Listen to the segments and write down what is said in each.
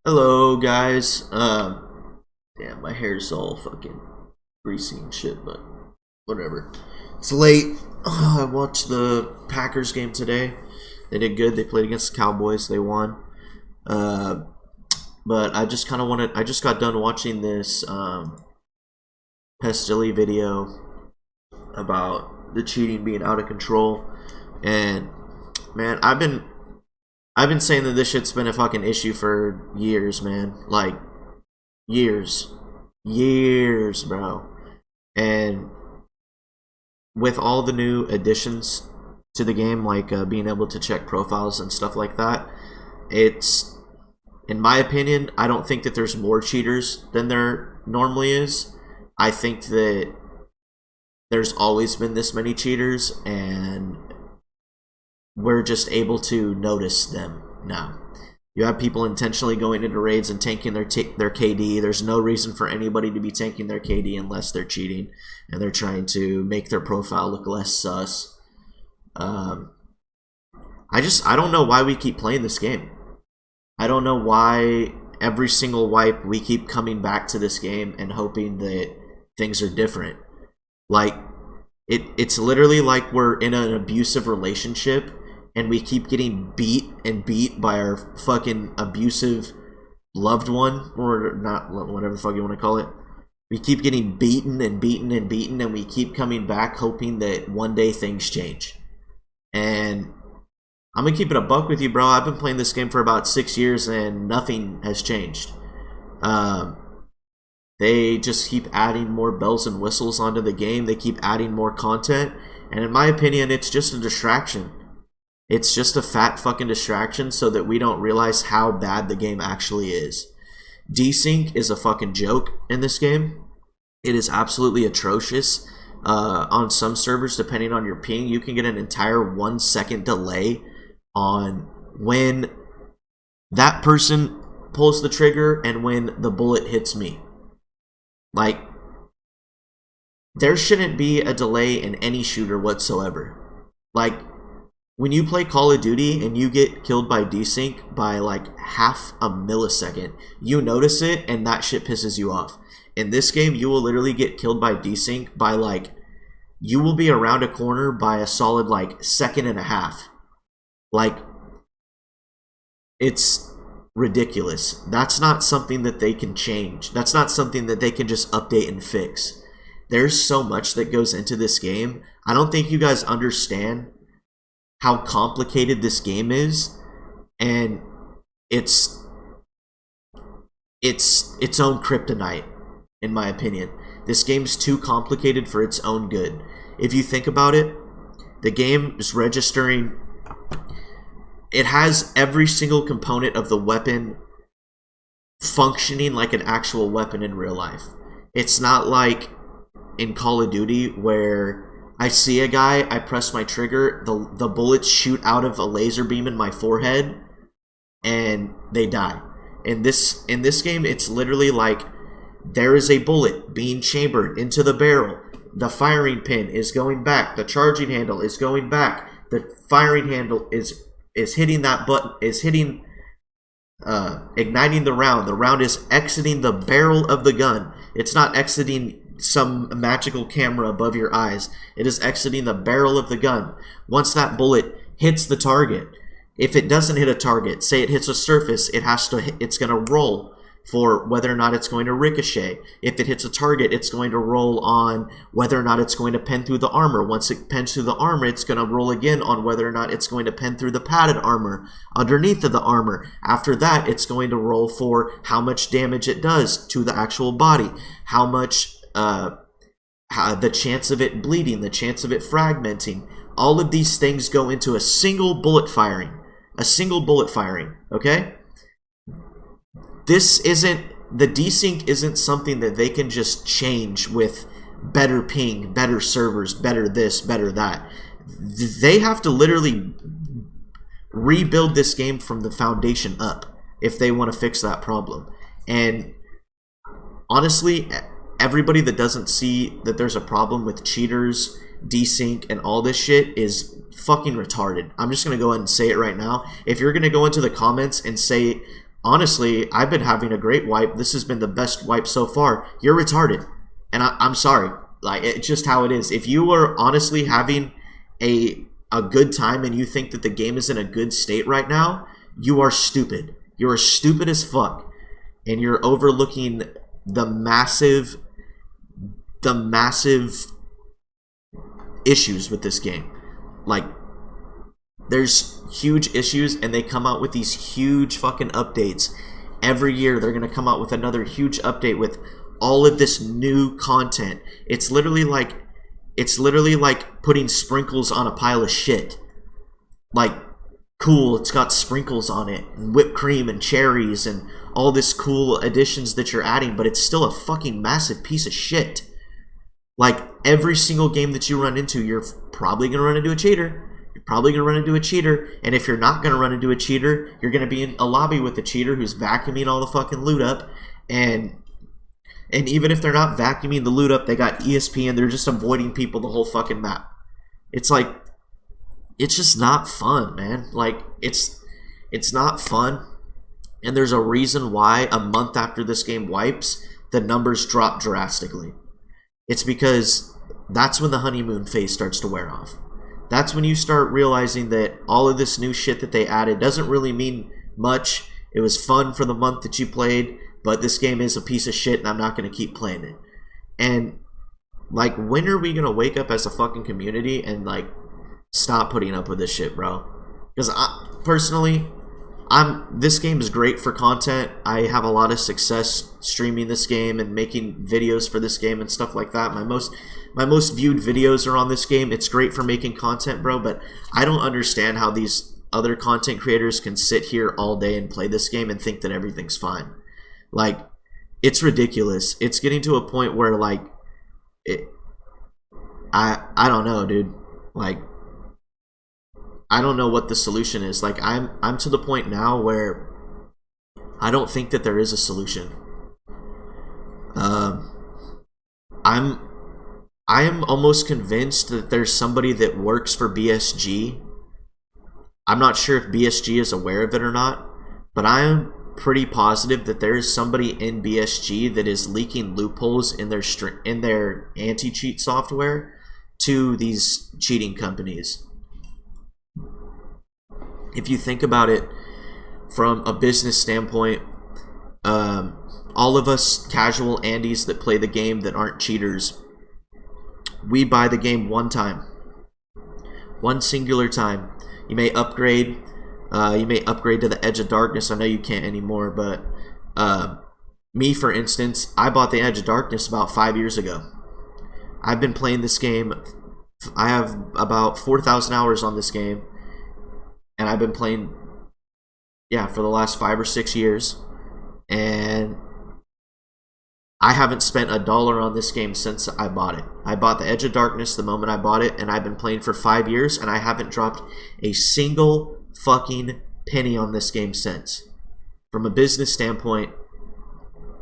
Hello, guys. Damn, my hair's all fucking greasy and shit, but whatever. It's late. I watched the Packers game today. They did good. They played against the Cowboys. They won. Uh, but I just kind of wanted. I just got done watching this Pestilli video about the cheating being out of control, and man, I've been saying that this shit's been a fucking issue for years, man. Like, years. Years, bro. And with all the new additions to the game, like being able to check profiles and stuff like that, it's, in my opinion, I don't think that there's more cheaters than there normally is. I think that there's always been this many cheaters, and we're just able to notice them now. You have people intentionally going into raids and tanking their KD. There's no reason for anybody to be tanking their KD unless they're cheating and they're trying to make their profile look less sus. I don't know why we keep playing this game. I don't know why every single wipe we keep coming back to this game and hoping that things are different. Like, it's literally like we're in an abusive relationship and we keep getting beat and beat by our fucking abusive loved one, or not, whatever the fuck you want to call it. We keep getting beaten and beaten and beaten, and we keep coming back hoping that one day things change. And I'm gonna keep it a buck with you, bro. I've been playing this game for about 6 years and nothing has changed. They just keep adding more bells and whistles onto the game. They keep adding more content, and in my opinion, it's just a distraction. It's just a fat fucking distraction so that we don't realize how bad the game actually is. Desync is a fucking joke in this game. It is absolutely atrocious. On some servers, depending on your ping, you can get an entire 1 second delay on when that person pulls the trigger and when the bullet hits me. Like, there shouldn't be a delay in any shooter whatsoever. Like, when you play Call of Duty and you get killed by desync by like half a millisecond, you notice it and that shit pisses you off. In this game, you will literally get killed by desync by like, you will be around a corner by a solid like second and a half. Like, it's ridiculous. That's not something that they can change. That's not something that they can just update and fix. There's so much that goes into this game. I don't think you guys understand how complicated this game is, and it's its own kryptonite, in my opinion. This game's too complicated for its own good. If you think about it, the game is registering. It has every single component of the weapon functioning like an actual weapon in real life. It's not like in Call of Duty where I see a guy, I press my trigger, the bullets shoot out of a laser beam in my forehead, and they die. In this game, it's literally like there is a bullet being chambered into the barrel. The firing pin is going back. The charging handle is going back. The firing handle is hitting that button, is hitting, igniting the round. The round is exiting the barrel of the gun. It's not exiting some magical camera above your eyes. It is exiting the barrel of the gun. Once that bullet hits the target, if it doesn't hit a target, say it hits a surface, it's going to roll for whether or not it's going to ricochet. If it hits a target, it's going to roll on whether or not it's going to pen through the armor. Once it pens through the armor, it's going to roll again on whether or not it's going to pen through the padded armor underneath of the armor. After that, it's going to roll for how much damage it does to the actual body, how much the chance of it bleeding, the chance of it fragmenting. All of these things go into a single bullet firing. Okay? The desync isn't something that they can just change with better ping, better servers, better this, better that. They have to literally rebuild this game from the foundation up if they want to fix that problem. And honestly, everybody that doesn't see that there's a problem with cheaters Desync, and all this shit is fucking retarded. I'm just gonna go ahead and say it right now. If you're gonna go into the comments and say, honestly, I've been having a great wipe, this has been the best wipe so far, you're retarded. And I'm sorry. Like, it's just how it is. If you are honestly having a good time and you think that the game is in a good state right now, you are stupid. You are stupid as fuck. And you're overlooking the massive issues with this game. Like, there's huge issues, and they come out with these huge fucking updates. Every year they're going to come out with another huge update with all of this new content. It's literally like putting sprinkles on a pile of shit. Like, cool, it's got sprinkles on it, and whipped cream and cherries and all this cool additions that you're adding, but it's still a fucking massive piece of shit. Like, every single game that you run into, you're probably going to run into a cheater. You're probably going to run into a cheater, and if you're not going to run into a cheater, you're going to be in a lobby with a cheater who's vacuuming all the fucking loot up, and even if they're not vacuuming the loot up, they got ESP and they're just avoiding people the whole fucking map. It's like, it's just not fun, man. Like, it's not fun. And there's a reason why a month after this game wipes, the numbers drop drastically. It's because that's when the honeymoon phase starts to wear off. That's when you start realizing that all of this new shit that they added doesn't really mean much. It was fun for the month that you played, but this game is a piece of shit and I'm not going to keep playing it. And, like, when are we going to wake up as a fucking community and, like, stop putting up with this shit, bro? Because personally, this game is great for content. I have a lot of success streaming this game and making videos for this game and stuff like that. My most viewed videos are on this game. It's great for making content, bro, but I don't understand how these other content creators can sit here all day and play this game and think that everything's fine. Like, it's ridiculous. It's getting to a point where, like, I don't know, dude. Like, I don't know what the solution is. Like, I'm to the point now where I don't think that there is a solution. I am almost convinced that there's somebody that works for BSG. I'm not sure if BSG is aware of it or not, but I am pretty positive that there is somebody in BSG that is leaking loopholes in their anti-cheat software to these cheating companies. If you think about it from a business standpoint, all of us casual Andes that play the game that aren't cheaters, we buy the game one time, one singular time. You may upgrade to the Edge of Darkness. I know you can't anymore, but me, for instance, I bought the Edge of Darkness about 5 years ago. I've been playing this game. I have about 4,000 hours on this game, and I've been playing, for the last 5 or 6 years, and I haven't spent $1 on this game since I bought it. I bought the Edge of Darkness the moment I bought it, and I've been playing for 5 years, and I haven't dropped a single fucking penny on this game since. From a business standpoint,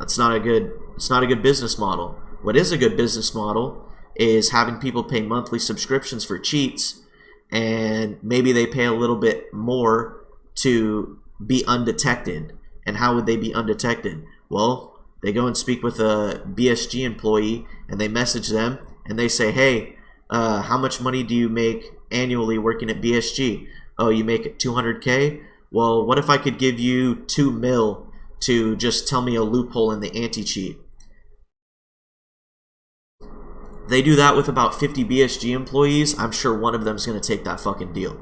it's not a good business model. What is a good business model is having people pay monthly subscriptions for cheats, and maybe they pay a little bit more to be undetected. And how would they be undetected? Well, they go and speak with a BSG employee, and they message them, and they say, hey, how much money do you make annually working at BSG? Oh, you make $200K? Well, what if I could give you $2 million to just tell me a loophole in the anti-cheat? They do that with about 50 BSG employees. I'm sure one of them is going to take that fucking deal.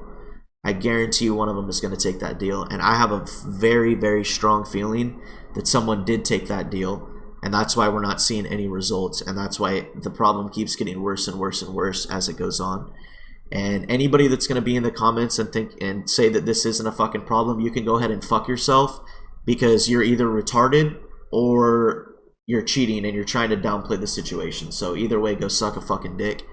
I guarantee you one of them is going to take that deal. And I have a very, very strong feeling that someone did take that deal. And that's why we're not seeing any results. And that's why the problem keeps getting worse and worse and worse as it goes on. And anybody that's going to be in the comments and say that this isn't a fucking problem, you can go ahead and fuck yourself, because you're either retarded or you're cheating and you're trying to downplay the situation. So either way, go suck a fucking dick.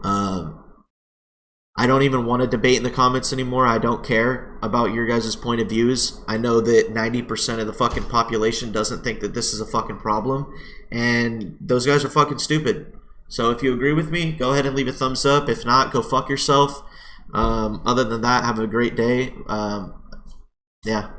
I don't even want to debate in the comments anymore. I don't care about your guys' point of views. I know that 90% of the fucking population doesn't think that this is a fucking problem, and those guys are fucking stupid. So if you agree with me, go ahead and leave a thumbs up. If not, go fuck yourself. Other than that, have a great day. Yeah.